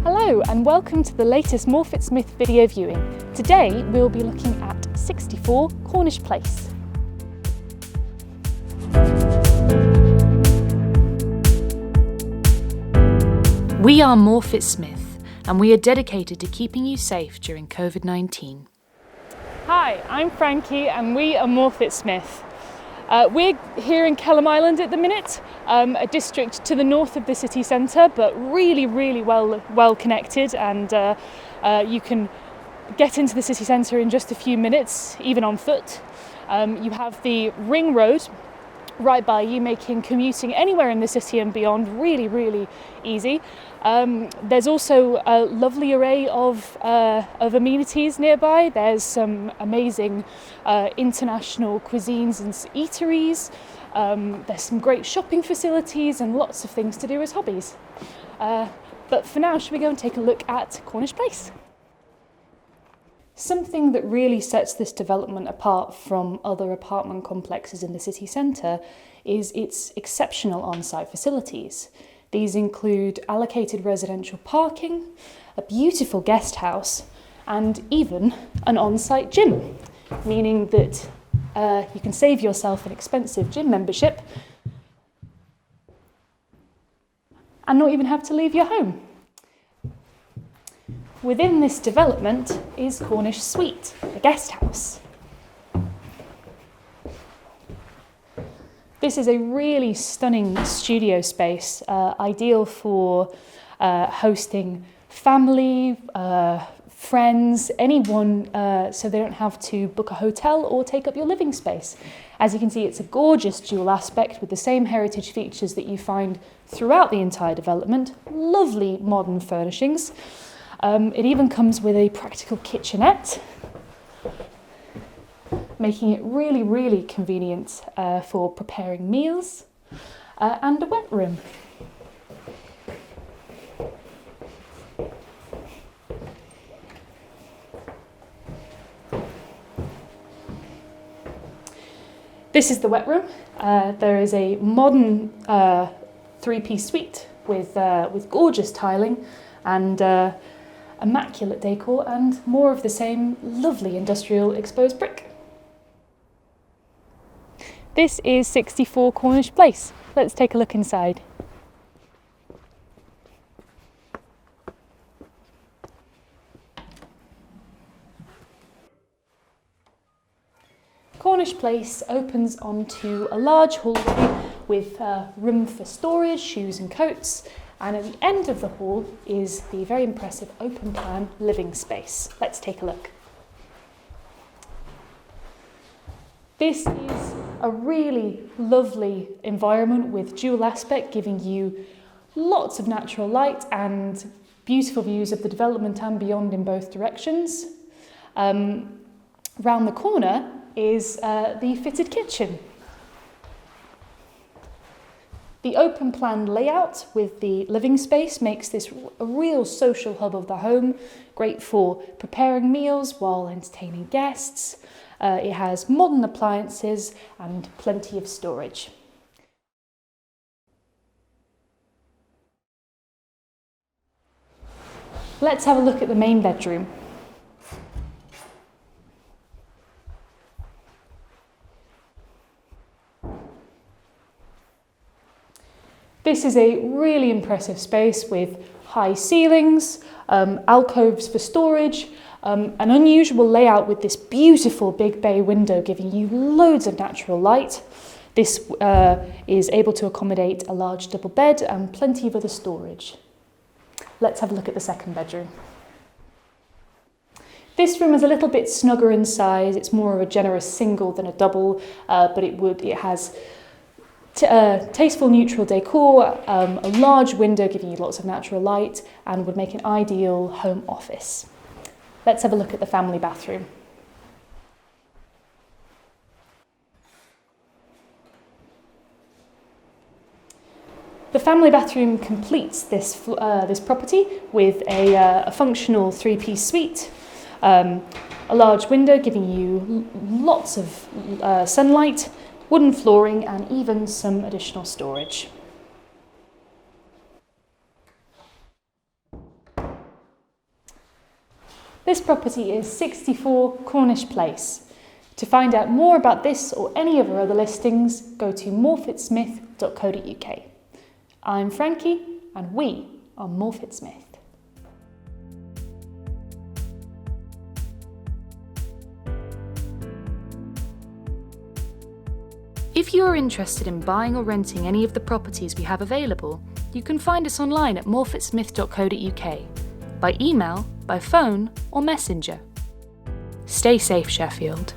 Hello and welcome to the latest MorfittSmith video viewing. Today we'll be looking at 64 Cornish Place. We are MorfittSmith and we are dedicated to keeping you safe during COVID-19. Hi, I'm Frankie and we are MorfittSmith. We're here in Kelham Island at the minute, a district to the north of the city centre, but really well connected, and you can get into the city centre in just a few minutes, even on foot. You have the ring road right by you, making commuting anywhere in the city and beyond really easy. There's also a lovely array of amenities nearby. There's some amazing international cuisines and eateries. There's some great shopping facilities and lots of things to do as hobbies. But for now, should we go and take a look at Cornish Place? Something that really sets this development apart from other apartment complexes in the city centre is its exceptional on-site facilities. These include allocated residential parking, a beautiful guest house, and even an on-site gym, meaning that you can save yourself an expensive gym membership and not even have to leave your home. Within this development is Cornish Suite, a guest house. This is a really stunning studio space, ideal for hosting family, friends, anyone, so they don't have to book a hotel or take up your living space. As you can see, it's a gorgeous dual aspect with the same heritage features that you find throughout the entire development. Lovely modern furnishings. It even comes with a practical kitchenette, making it really convenient for preparing meals, and a wet room. This is the wet room. There is a modern three-piece suite with gorgeous tiling and immaculate decor and more of the same lovely industrial exposed brick. This is 64 Cornish Place. Let's take a look inside. Cornish Place opens onto a large hallway with room for storage, shoes and coats. And at the end of the hall is the very impressive open plan living space. Let's take a look. This is a really lovely environment with dual aspect, giving you lots of natural light and beautiful views of the development and beyond in both directions. Round the corner is the fitted kitchen. The open plan layout with the living space makes this a real social hub of the home, great for preparing meals while entertaining guests. It has modern appliances and plenty of storage. Let's have a look at the main bedroom. This is a really impressive space with high ceilings, alcoves for storage, an unusual layout with this beautiful big bay window giving you loads of natural light. This is able to accommodate a large double bed and plenty of other storage. Let's have a look at the second bedroom. This room is a little bit snugger in size. It's more of a generous single than a double, but it has tasteful neutral decor, a large window giving you lots of natural light, and would make an ideal home office. Let's have a look at the family bathroom. The family bathroom completes this property with a functional three-piece suite, a large window giving you lots of sunlight, wooden flooring and even some additional storage. This property is 64 Cornish Place. To find out more about this or any of our other listings, go to morfittsmith.co.uk. I'm Frankie, and we are MorfittSmith. If you are interested in buying or renting any of the properties we have available, you can find us online at morfittsmith.co.uk, by email, by phone or messenger. Stay safe, Sheffield.